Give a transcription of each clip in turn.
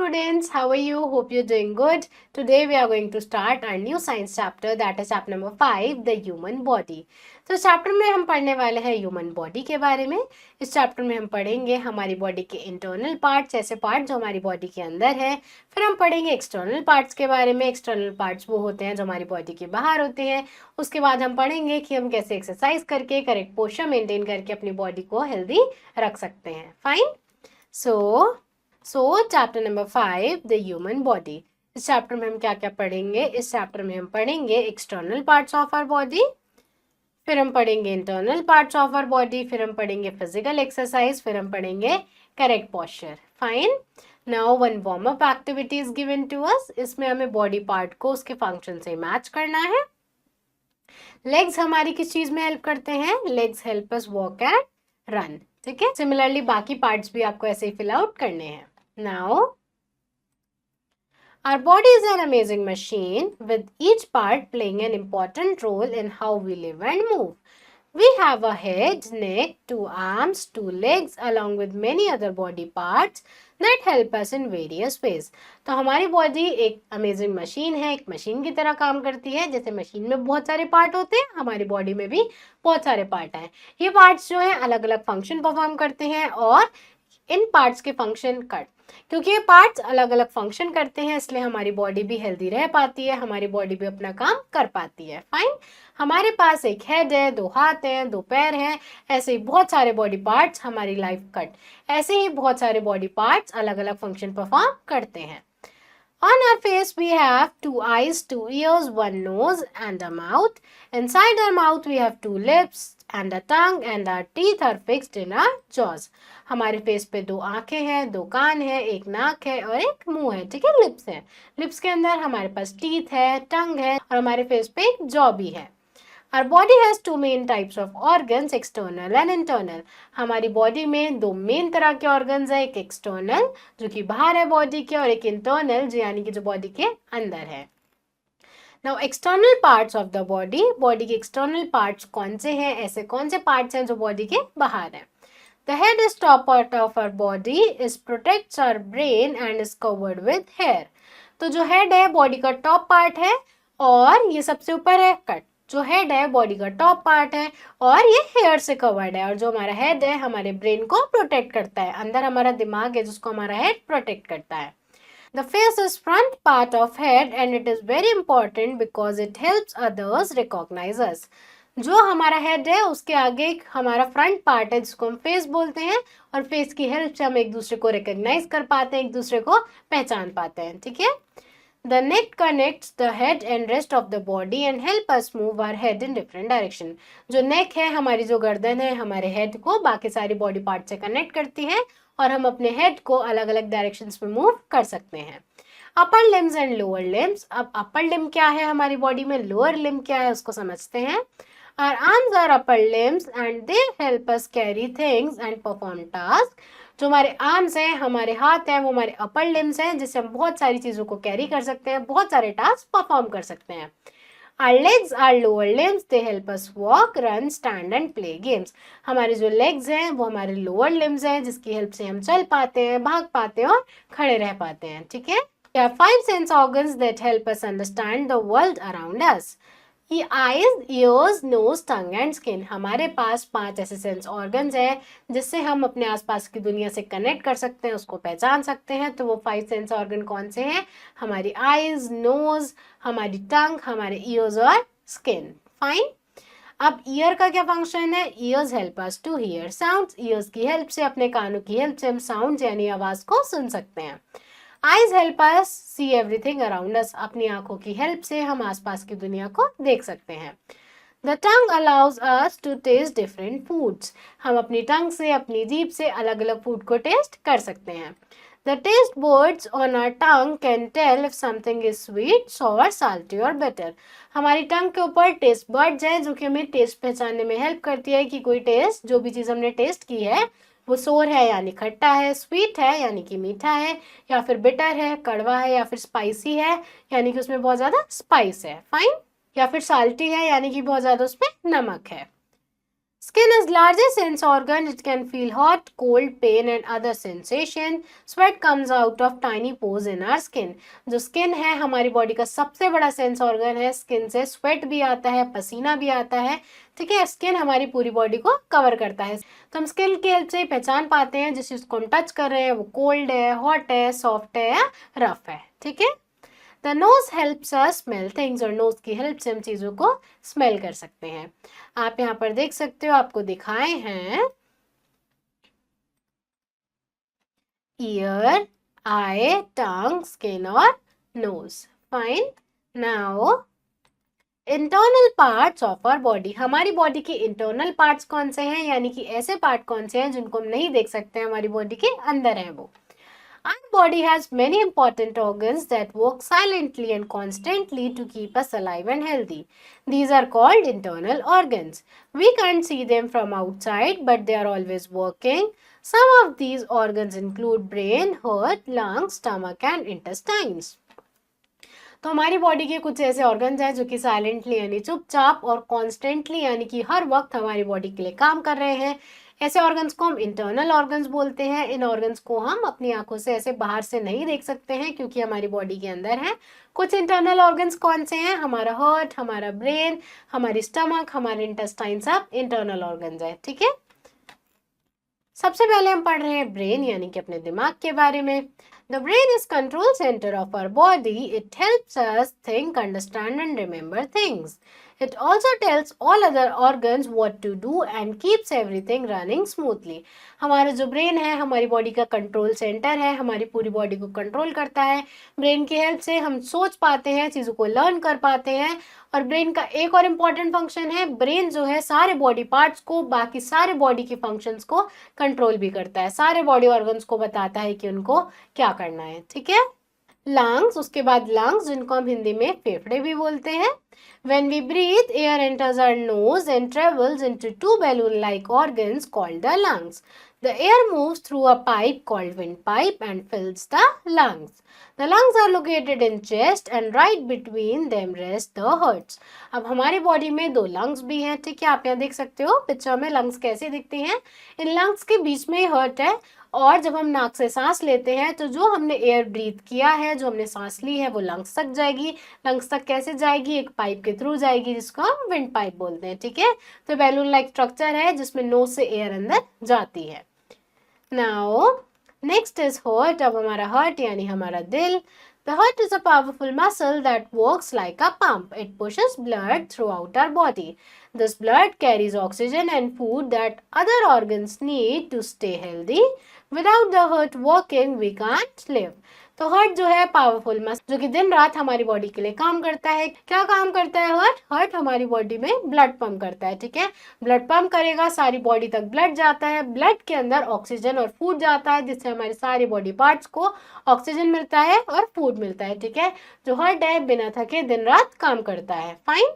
students, how are you? Hope you're doing good. Today we are going to start our new science chapter, that is chapter number 5, the human body. तो chapter में हम पढ़ने वाले हैं human body के बारे में। इस चैप्टर में हम पढ़ेंगे हमारी बॉडी के इंटरनल पार्ट्स, ऐसे पार्ट जो हमारी बॉडी के अंदर है। फिर हम पढ़ेंगे एक्सटर्नल पार्ट्स के बारे में। एक्सटर्नल पार्ट्स वो होते हैं जो हमारी बॉडी के बाहर होते हैं। उसके बाद हम पढ़ेंगे कि हम कैसे एक्सरसाइज करके करेक्ट पोस्चर मेंटेन करके अपनी बॉडी को हेल्दी रख सकते हैं। Fine. So chapter number 5, the human body. इस चैप्टर में हम क्या क्या पढ़ेंगे? इस चैप्टर में हम पढ़ेंगे external parts of our body, फिर हम पढ़ेंगे internal parts of our body, फिर हम पढ़ेंगे फिजिकल एक्सरसाइज, फिर हम पढ़ेंगे correct posture. Fine. Now one warm up activity is given to us. इसमें हमें बॉडी पार्ट को उसके फंक्शन से मैच करना है। लेग्स हमारी किस चीज में हेल्प करते हैं? Legs help us walk and run. ठीक है। सिमिलरली बाकी पार्ट्स भी आपको ऐसे ही फिल आउट करने हैं। Now, our body is an amazing machine with each part playing an important role in how we live and move. We have a head, neck, 2 arms, 2 legs along with many other body parts that help us in various ways. तो हमारी body एक amazing machine है, एक machine की तरह काम करती है। जैसे मशीन में बहुत सारे पार्ट होते हैं, हमारी बॉडी में भी बहुत सारे पार्ट हैं। ये पार्ट्स जो हैं अलग अलग फंक्शन परफॉर्म करते हैं और इन पार्ट्स के फंक्शन क्योंकि ये पार्ट्स अलग अलग फंक्शन करते हैं, इसलिए हमारी बॉडी भी हेल्दी रह पाती है, हमारी बॉडी भी अपना काम कर पाती है। फाइन। हमारे पास एक हेड है, 2 हाथ हैं, 2 पैर हैं, ऐसे ही बहुत सारे बॉडी पार्ट्स हमारी लाइफ ऐसे ही बहुत सारे बॉडी पार्ट्स अलग अलग फंक्शन परफॉर्म करते हैं। On our face we have 2 eyes, 2 ears, 1 nose and a mouth. Inside our mouth we have 2 lips and a tongue and our teeth are fixed in our jaws. हमारे face पे 2 आंखें हैं, 2 कान है, 1 नाक है और 1 मुंह है। ठीक है। लिप्स है। लिप्स के अंदर हमारे पास टीथ है, टंग है और हमारे फेस पे एक जॉ भी है। Our body has 2 main types of organs, external and internal. हमारी बॉडी में 2 मेन तरह के ऑर्गन्स है, एक एक्सटर्नल जो कि बाहर है बॉडी के और एक इंटरनल जो यानी कि जो बॉडी के अंदर है। Now external parts of the body, body के एक्सटर्नल पार्ट्स कौन से हैं? ऐसे कौन से पार्ट्स हैं जो बॉडी के बाहर हैं? The head is top part of our body, is protects our brain and is covered with hair. तो जो हेड है बॉडी का टॉप पार्ट है और ये सबसे ऊपर है कट। जो हेड है बॉडी का टॉप पार्ट है और ये हेयर से कवर्ड है। और जो हमारा हेड है हमारे ब्रेन को प्रोटेक्ट करता है। अंदर हमारा दिमाग है जिसको हमारा हेड प्रोटेक्ट करता है। The face is front part of head and it is very important because it helps others recognize us. जो हमारा हेड है उसके आगे हमारा फ्रंट पार्ट है जिसको हम फेस बोलते हैं और फेस की हेल्प से हम एक दूसरे को रिकॉग्नाइज कर पाते हैं, एक दूसरे को पहचान पाते हैं। ठीक है। The neck connects the head and rest of the body and help us move our head in different direction. जो नेक है हमारी जो गर्दन है हमारे हेड को बाकी सारी बॉडी पार्ट से कनेक्ट करती है और हम अपने हेड को अलग अलग डायरेक्शंस में मूव कर सकते हैं। Upper limbs and lower limbs. अब अपर लिम क्या है हमारी बॉडी में, लोअर लिम क्या है उसको समझते हैं। Our arms are upper limbs and they help us carry things and perform tasks. जो हमारे आर्म्स हैं, हमारे हाथ हैं, वो हमारे अपर लिम्स हैं जिससे हम बहुत सारी चीज़ों को कैरी कर सकते हैं, बहुत सारे टास्क परफॉर्म कर सकते हैं। Our legs are lower limbs, they help us walk, run, stand and play games. हमारे जो लेग्स हैं वो हमारे लोअर लिम्स हैं जिसकी हेल्प से हम चल पाते हैं, भाग पाते हैं और खड़े रह पाते हैं। ठीक है। We have 5 sense organs that help us understand the world around us. ये eyes, ears, nose, tongue and skin. हमारे पास 5 ऐसे सेंस ऑर्गन्स हैं जिससे हम अपने आसपास की दुनिया से कनेक्ट कर सकते हैं, उसको पहचान सकते हैं। तो वो 5 सेंस ऑर्गन कौन से हैं? हमारी आईज, नोज, हमारी टंग, हमारे ईयर्स और स्किन। फाइन। अब ईयर का क्या फंक्शन है? Ears help us to hear sounds. Ears की हेल्प से, अपने कानों की हेल्प से हम साउंड्स यानी आवाज को सुन सकते हैं। Eyes help us see everything around us. अपनी आंखों की हेल्प से हम आसपास की दुनिया को देख सकते हैं। The tongue allows us to taste different foods. हम अपनी टंग से, अपनी जीभ से अलग अलग फूड को टेस्ट कर सकते हैं। The taste buds on our tongue can tell if something is sweet, sour, salty or bitter. हमारी टंग के ऊपर टेस्ट बर्ड्स हैं जो कि हमें टेस्ट पहचानने में हेल्प करती है कि कोई टेस्ट, जो भी चीज़ हमने टेस्ट की है वो सोर है यानी खट्टा है, स्वीट है यानी कि मीठा है, या फिर बिटर है कड़वा है, या फिर स्पाइसी है यानी कि उसमें बहुत ज़्यादा स्पाइस है। फाइन। या फिर साल्टी है यानी कि बहुत ज़्यादा उसमें नमक है। Skin is largest sense organ. It can feel hot, cold, pain and other sensation. Sweat comes out of tiny pores in our skin. जो स्किन है हमारी बॉडी का सबसे बड़ा सेंस ऑर्गन है. स्किन से स्वेट भी आता है, पसीना भी आता है. ठीक है, स्किन हमारी पूरी बॉडी को कवर करता है. तो हम स्किन की हेल्प से पहचान पाते हैं जिस चीज को हम टच कर रहे हैं वो कोल्ड है, हॉट है, सॉफ्ट है या रफ है. ठीक है. The nose helps us smell things, और नोज की हेल्प से हम चीजों को स्मेल कर सकते हैं. आप यहाँ पर देख सकते हो, आपको दिखाए हैं ईयर, आई, टंग, स्किन और nose. Fine. Now internal parts of our body. हमारी बॉडी के इंटरनल पार्ट्स कौन से हैं, यानी कि ऐसे पार्ट कौन से हैं जिनको हम नहीं देख सकते हैं, हमारी बॉडी के अंदर है वो. Our body has many important organs that work silently and constantly to keep us alive and healthy. These are called internal organs. We can't see them from outside, but they are always working. Some of these organs include brain, heart, lungs, stomach and intestines. तो हमारी body के कुछ ऐसे organs हैं जो कि silently यानी चुपचाप और कॉन्स्टेंटली यानी कि हर वक्त हमारी बॉडी के लिए काम कर रहे हैं. ऐसे ऑर्गन्स को हम इंटरनल ऑर्गन्स बोलते हैं. इन ऑर्गन्स को हम अपनी आंखों से ऐसे बाहर से नहीं देख सकते हैं क्योंकि हमारी बॉडी के अंदर है. कुछ इंटरनल ऑर्गन्स कौन से हैं, हमारा हार्ट, हमारा ब्रेन, हमारी स्टमक, हमारे इंटेस्टाइन, सब इंटरनल ऑर्गन्स है. ठीक है. सबसे पहले हम पढ़ रहे हैं ब्रेन यानी कि अपने दिमाग के बारे में. The brain is control center of our body. It helps us think, understand and remember things. It also tells all other organs what to do and keeps everything running smoothly. हमारा जो brain है हमारी body का control centre है, हमारी पूरी body को control करता है. ब्रेन की हेल्प से हम सोच पाते हैं, चीज़ों को लर्न कर पाते हैं. और ब्रेन का एक और इम्पॉर्टेंट फंक्शन है, ब्रेन जो है सारे बॉडी पार्ट्स को, बाकी सारे बॉडी के फंक्शंस को कंट्रोल भी करता है. सारे बॉडी ऑर्गन्स को बताता है कि उनको क्या करना है. ठीक है. लंग्स, उसके बाद लंग्स जिनको हम हिंदी में फेफड़े भी बोलते हैं. When we breathe, air enters our nose and travels into two balloon-like organs called the lungs. The air moves through a pipe called windpipe and fills the lungs. The lungs are located in chest and right between them rest the hearts. अब हमारी body में दो lungs भी हैं. ठीक है, आप यहाँ देख सकते हो पिक्चर में लंग्स कैसे दिखती हैं. इन लंग्स के बीच में हर्ट है और जब हम नाक से सांस लेते हैं तो जो हमने एयर ब्रीथ किया है, जो हमने सांस ली है वो लंग्स तक जाएगी. लंग्स तक कैसे जाएगी, एक पाइप के थ्रू जाएगी जिसको हम विंड पाइप बोलते हैं. ठीक है. तो बैलून लाइक स्ट्रक्चर है जिसमें नोज से एयर अंदर जाती है. Now next is heart. अब हमारा हार्ट यानी हमारा दिल. The heart is a powerful muscle that works like a pump. It pushes blood throughout our body. This blood carries oxygen and food that other organs need to stay healthy. Without the heart working, we can't live. तो heart जो है powerful muscle जो कि दिन रात हमारी body के लिए काम करता है. क्या काम करता है हार्ट? हार्ट हमारी बॉडी में ब्लड पंप करता है. ठीक है. ब्लड पंप करेगा, सारी बॉडी तक ब्लड जाता है. ब्लड के अंदर ऑक्सीजन और फूड जाता है जिससे हमारे सारे बॉडी पार्ट्स को ऑक्सीजन मिलता है और फूड मिलता है. ठीक है. जो हार्ट है बिना थके दिन रात काम करता है. फाइन.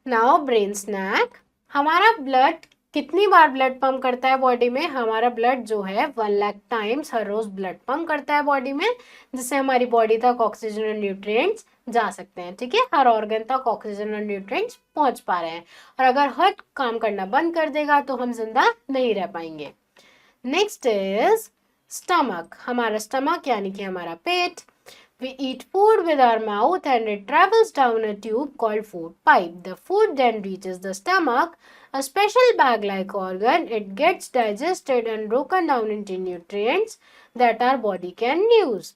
Now brain snack. हमारा ब्लड कितनी बार ब्लड पंप करता है बॉडी में? हमारा ब्लड जो है 1 लाख टाइम्स हर रोज ब्लड पंप करता है बॉडी में, जिससे हमारी बॉडी तक ऑक्सीजन और न्यूट्रिएंट्स जा सकते हैं. ठीक है. हर ऑर्गन तक ऑक्सीजन और न्यूट्रिएंट्स पहुंच पा रहे हैं. और अगर हार्ट काम करना बंद कर देगा तो हम जिंदा नहीं रह पाएंगे. Next is stomach. हमारा स्टमक यानी कि हमारा पेट. We eat food with our mouth and it travels down a tube called food pipe. The food then reaches the stomach, a special bag-like organ. It gets digested and broken down into nutrients that our body can use.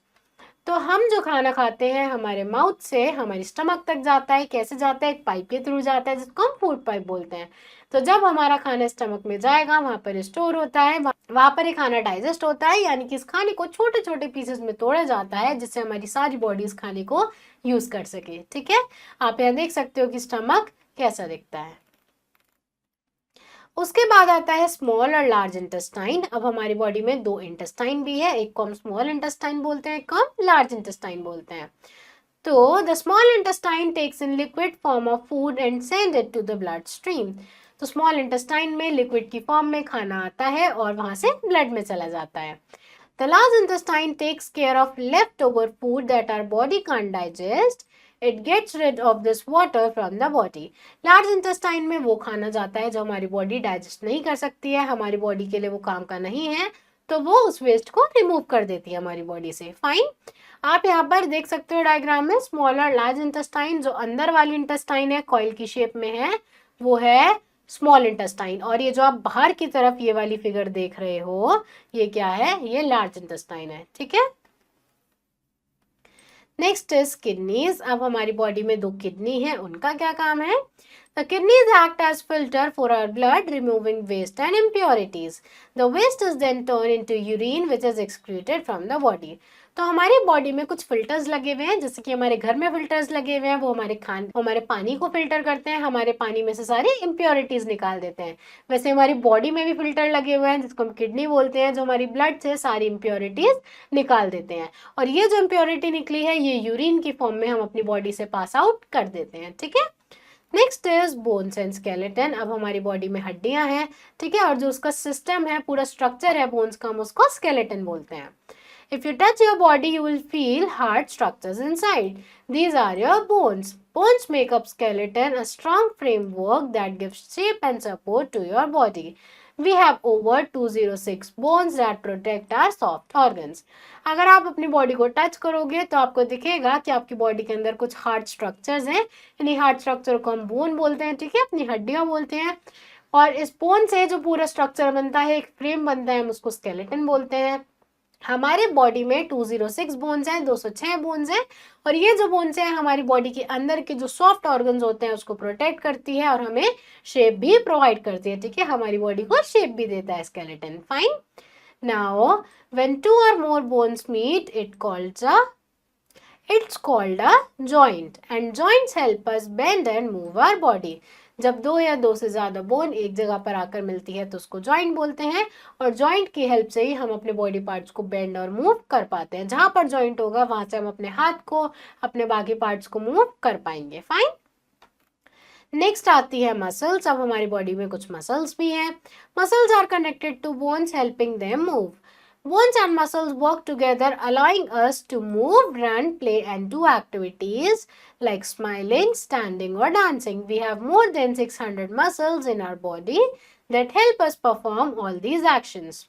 तो हम जो खाना खाते हैं हमारे mouth से हमारी stomach तक जाता है. कैसे जाता है? एक पाइप के थ्रू जाता है जिसको हम फूड पाइप बोलते हैं. तो जब हमारा खाना स्टमक में जाएगा वहां पर स्टोर होता है, वहां पर ये खाना डाइजेस्ट होता है, यानी कि इस खाने को छोटे छोटे पीसेस में तोड़ा जाता है जिससे हमारी सारी बॉडी इस खाने को यूज कर सके. ठीक है. आप यहाँ देख सकते हो कि स्टमक कैसा दिखता है. उसके बाद आता है स्मॉल और लार्ज इंटेस्टाइन. अब हमारी बॉडी में दो इंटेस्टाइन भी है, एक को हम स्मॉल इंटेस्टाइन बोलते हैं, एक को हम लार्ज इंटेस्टाइन बोलते हैं. तो the small intestine takes in liquid form of food and send it to the blood stream. तो स्मॉल इंटेस्टाइन में लिक्विड की फॉर्म में खाना आता है और वहां से ब्लड में चला जाता है. The large intestine takes care of leftover food that our body can't digest. It gets rid of this water from the body. Large intestine में वो खाना जाता है जो हमारी बॉडी डाइजेस्ट नहीं कर सकती है, हमारी बॉडी के लिए वो काम का नहीं है, तो वो उस वेस्ट को रिमूव कर देती है हमारी बॉडी से। फाइन। आप यहाँ पर देख सकते हो डायग्राम में स्मॉलर लार्ज इंटेस्टाइन, जो अंदर वाली इंटेस्टाइन है कॉइल की शेप में है वो है स्मॉल इंटेस्टाइन, और ये जो आप बाहर की तरफ ये वाली फिगर देख रहे हो ये क्या है, ये लार्ज इंटेस्टाइन है। ठीक है। Next is kidneys. अब हमारी बॉडी में 2 किडनी है, उनका क्या काम है? The kidneys act as filter for our blood, removing waste and impurities. The waste is then turned into urine, which is excreted from the body. तो हमारी बॉडी में कुछ फिल्टर्स लगे हुए हैं, जैसे कि हमारे घर में फिल्टर्स लगे हुए हैं, वो हमारे पानी को फिल्टर करते हैं, हमारे पानी में से सारी इम्प्योरिटीज निकाल देते हैं। वैसे हमारी बॉडी में भी फिल्टर लगे हुए हैं जिसको हम किडनी बोलते हैं, जो हमारी ब्लड से सारी इम्प्योरिटीज निकाल देते हैं, और ये जो इम्प्योरिटी निकली है ये यूरिन की फॉर्म में हम अपनी बॉडी से पास आउट कर देते हैं। ठीक है। Next is bones and skeleton. अब हमारी बॉडी में हड्डियां हैं, ठीक है, और जो उसका सिस्टम है, पूरा स्ट्रक्चर है बोन्स का, हम उसको स्केलेटन बोलते हैं। If you touch your body, you will feel hard structures inside. These are your bones. Bones make up skeleton, a strong framework that gives shape and support to your body. We have over 206 bones that protect our soft organs. अगर आप अपनी body को touch करोगे तो आपको दिखेगा कि आपकी बॉडी के अंदर कुछ हार्ड स्ट्रक्चर्स हैं, इन्हीं हार्ड स्ट्रक्चर को हम बोन बोलते हैं। ठीक है, अपनी हड्डियां बोलते हैं, और इस बोन से जो पूरा स्ट्रक्चर बनता है, एक फ्रेम बनता है, हम उसको स्केलेटन बोलते हैं। हमारे बॉडी में 206 बोन्स हैं, 206 बोन्स हैं, और ये जो बोन्स हैं हमारी बॉडी के अंदर के जो सॉफ्ट ऑर्गन्स होते हैं उसको प्रोटेक्ट करती है और हमें शेप भी प्रोवाइड करती है। ठीक है, हमारी बॉडी को शेप भी देता है skeleton. Fine. Now when 2 or more bones meet, it's called a joint, and joints help us bend and move our body. जब 2 या 2 से ज़्यादा बोन एक जगह पर आकर मिलती है तो उसको जॉइंट बोलते हैं, और जॉइंट की हेल्प से ही हम अपने बॉडी पार्ट्स को बेंड और मूव कर पाते हैं। जहाँ पर जॉइंट होगा वहाँ से हम अपने हाथ को, अपने बाकी पार्ट्स को मूव कर पाएंगे। फाइन। नेक्स्ट आती है मसल्स। अब हमारी बॉडी में कुछ मसल्स भी हैं। Muscles are connected to bones, helping them move. Bones and muscles work together, allowing us to move, run, play, and do activities like smiling, standing, or dancing. We have more than 600 muscles in our body that help us perform all these actions.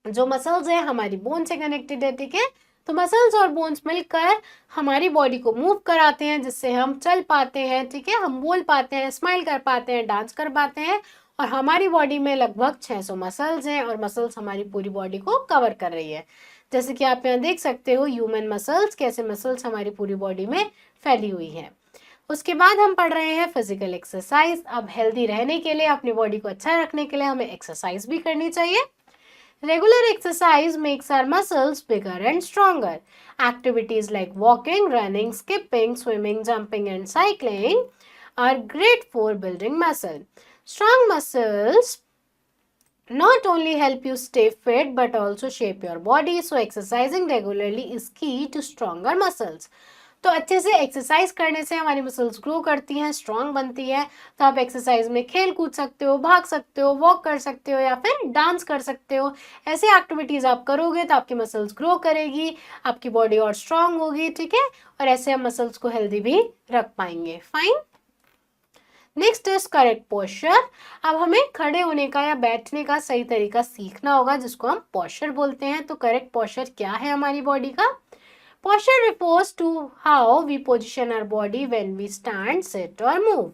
जो muscles है हमारी bone से connected है। ठीक है, तो muscles और bones मिलकर हमारी बॉडी को मूव कराते हैं, जिससे हम चल पाते हैं। ठीक है, हम बोल पाते हैं, स्माइल कर पाते हैं, डांस कर पाते हैं, और हमारी बॉडी में लगभग 600 मसल्स हैं, और मसल्स हमारी पूरी बॉडी को कवर कर रही है। जैसे कि आप यहाँ देख सकते हो ह्यूमन मसल्स, कैसे मसल्स हमारी पूरी बॉडी में फैली हुई है। उसके बाद हम पढ़ रहे हैं फिजिकल एक्सरसाइज। अब हेल्दी रहने के लिए, अपनी बॉडी को अच्छा रखने के लिए हमें एक्सरसाइज भी करनी चाहिए। Regular exercise makes our muscles bigger and stronger. Activities like walking, running, skipping, swimming, jumping, and cycling are great for building muscle. Strong muscles not only help you stay fit but also shape your body. So exercising regularly is key to stronger muscles. तो अच्छे से exercise करने से हमारी muscles grow करती हैं, strong बनती है। तो आप एक्सरसाइज में खेल कूद सकते हो, भाग सकते हो, वॉक कर सकते हो, या फिर डांस कर सकते हो। ऐसे एक्टिविटीज आप करोगे तो आपकी मसल्स ग्रो करेगी, आपकी बॉडी और स्ट्रांग होगी। ठीक है, और ऐसे हम मसल्स को हेल्दी भी रख पाएंगे। Fine. Next is correct posture. अब हमें खड़े होने का या बैठने का सही तरीका सीखना होगा, जिसको हम पोस्चर बोलते हैं। तो करेक्ट पोस्चर क्या है हमारी बॉडी का? Posture refers to how we position our body when we stand, sit or move.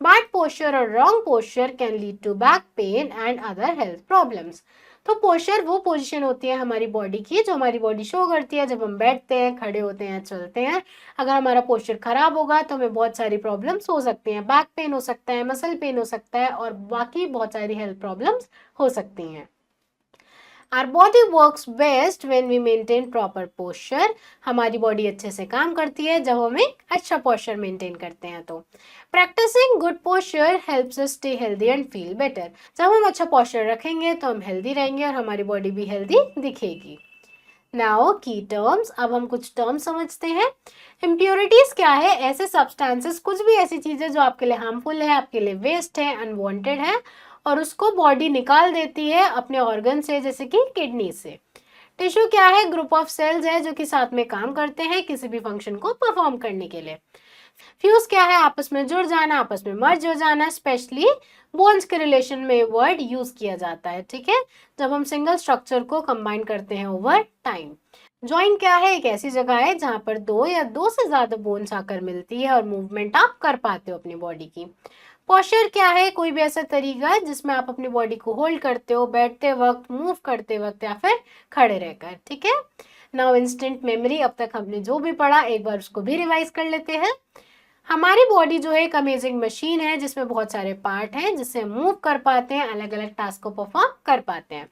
Bad posture or wrong posture can lead to back pain and other health problems. तो posture वो position होती है हमारी body की जो हमारी body show करती है जब हम बैठते हैं, खड़े होते हैं, चलते हैं। अगर हमारा पोस्चर खराब होगा तो हमें बहुत सारी प्रॉब्लम्स हो सकती हैं। बैक पेन हो सकता है, मसल पेन हो सकता है, और बाकी बहुत सारी हेल्थ प्रॉब्लम्स हो सकती हैं। Our body works best when we maintain proper posture. हमारी बॉडी अच्छे से काम करती है जब हम एक अच्छा पोस्चर मेंटेन करते हैं। तो practicing good posture helps us stay healthy and feel better. जब हम अच्छा पोस्चर रखेंगे तो हम हेल्दी रहेंगे और हमारी बॉडी भी हेल्दी दिखेगी। Now key terms. अब हम कुछ टर्म्स समझते हैं। इम्प्योरिटीज क्या है? ऐसे सब्सटेंसेस, कुछ भी ऐसी चीजें जो आपके लिए हार्मफुल है, आपके लिए वेस्ट है, अनवांटेड है, और उसको बॉडी निकाल देती है अपने ऑर्गन से, जैसे कि किडनी से। टिश्यू क्या है? ग्रुप ऑफ सेल्स है जो कि साथ में काम करते हैं किसी भी फंक्शन को परफॉर्म करने के लिए। फ्यूज क्या है? आपस में जुड़ जाना, आपस में मर्ज हो जाना। स्पेशली बोन्स के रिलेशन में वर्ड यूज किया जाता है, ठीक है, जब हम सिंगल स्ट्रक्चर को कंबाइन करते हैं ओवर टाइम। जॉइंट क्या है? एक ऐसी जगह है जहां पर दो या दो से ज्यादा बोन्स आकर मिलती है और मूवमेंट आप कर पाते हो अपनी बॉडी की। पोस्चर क्या है? कोई भी ऐसा तरीका है जिसमें आप अपनी बॉडी को होल्ड करते हो बैठते वक्त, मूव करते वक्त या फिर खड़े रहकर, ठीक है। नाउ इंस्टेंट मेमोरी, अब तक हमने जो भी पढ़ा एक बार उसको भी रिवाइज कर लेते हैं। हमारी बॉडी जो है एक अमेजिंग मशीन है जिसमें बहुत सारे पार्ट हैं जिससे हम मूव कर पाते हैं, अलग अलग टास्क को परफॉर्म कर पाते हैं।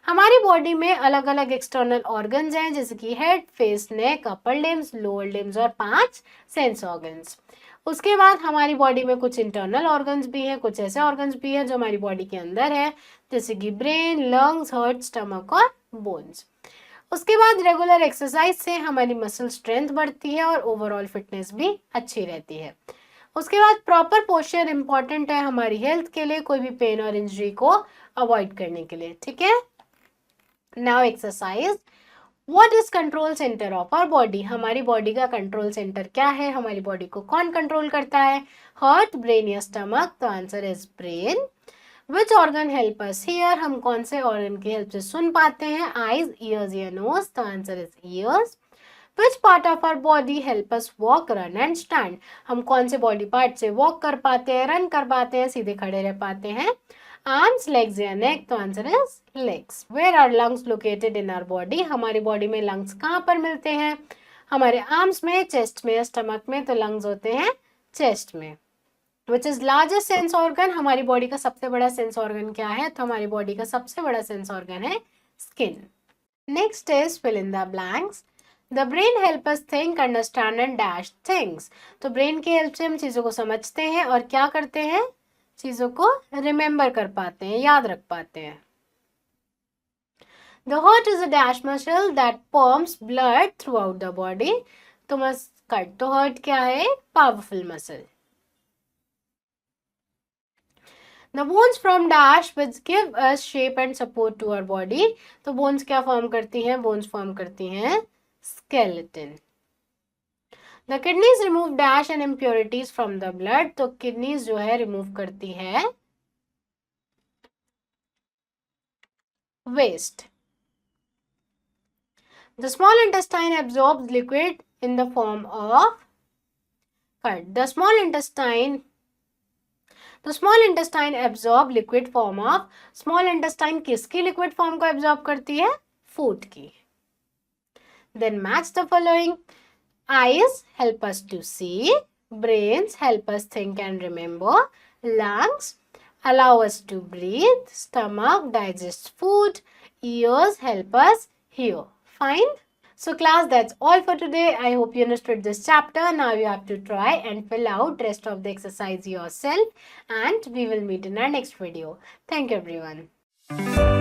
हमारी बॉडी में अलग अलग एक्सटर्नल ऑर्गन्स हैं जैसे कि हेड, फेस, नेक, अपर लिम्स, लोअर लिम्स और 5 सेंस ऑर्गन्स। उसके बाद हमारी बॉडी में कुछ इंटरनल ऑर्गन्स भी हैं, कुछ ऐसे ऑर्गन्स भी हैं जो हमारी बॉडी के अंदर है जैसे कि ब्रेन, लंग्स, हार्ट, स्टमक और बोन्स। उसके बाद रेगुलर एक्सरसाइज से हमारी मसल स्ट्रेंथ बढ़ती है और ओवरऑल फिटनेस भी अच्छी रहती है। उसके बाद प्रॉपर पोस्चर इंपॉर्टेंट है हमारी हेल्थ के लिए, कोई भी पेन और इंजरी को अवॉइड करने के लिए, ठीक है। Now exercise. What is control centre of our body? हमारी बॉडी का कंट्रोल सेंटर क्या है? हमारी बॉडी को कौन कंट्रोल करता है? हार्ट, ब्रेन या स्टमक? तो answer is brain. Which organ help us hear? हम कौन से ऑर्गन की हेल्प से सुन पाते हैं? आईज, ईयर्स या नोज? तो answer is ears. Which part of our body help us walk, run and stand? हम कौन से बॉडी पार्ट से वॉक कर पाते हैं, रन कर पाते हैं, सीधे खड़े रह पाते हैं? आर्म्स, लेग्स या नेक? तो answer is legs. Where are lungs located in our body? हमारी बॉडी में लंग्स कहाँ पर मिलते हैं? हमारे आर्म्स में, चेस्ट में, स्टमक में? तो लंग्स होते हैं चेस्ट में। Which is largest sense organ? हमारी बॉडी का सबसे बड़ा सेंस ऑर्गन क्या है? तो हमारी बॉडी का सबसे बड़ा सेंस ऑर्गन है skin. Next is fill in the blanks. The brain help us think, understand and dash things. तो ब्रेन की हेल्प से हम चीजों को समझते हैं और क्या करते हैं? चीजों को रिमेंबर कर पाते हैं, याद रख पाते हैं। The heart is a dash muscle that pumps blood throughout the body. तो मस्त कट, तो heart क्या है? Powerful muscle. The bones from dash which give us shape and support to our body. तो bones क्या फॉर्म करती हैं? bones form करती हैं skeleton. The kidneys remove dash and impurities from the blood. तो kidneys जो है रिमूव करती है waste. The small intestine absorbs liquid in the form of cut. The small intestine absorb liquid form of, small intestine किसकी liquid form को absorb करती है? Food की. Then match the following. Eyes help us to see, brains help us think and remember, lungs allow us to breathe, stomach digests food, ears help us hear. Fine. So class, that's all for today. I hope you understood this chapter. Now you have to try and fill out rest of the exercise yourself, and we will meet in our next video. Thank you everyone.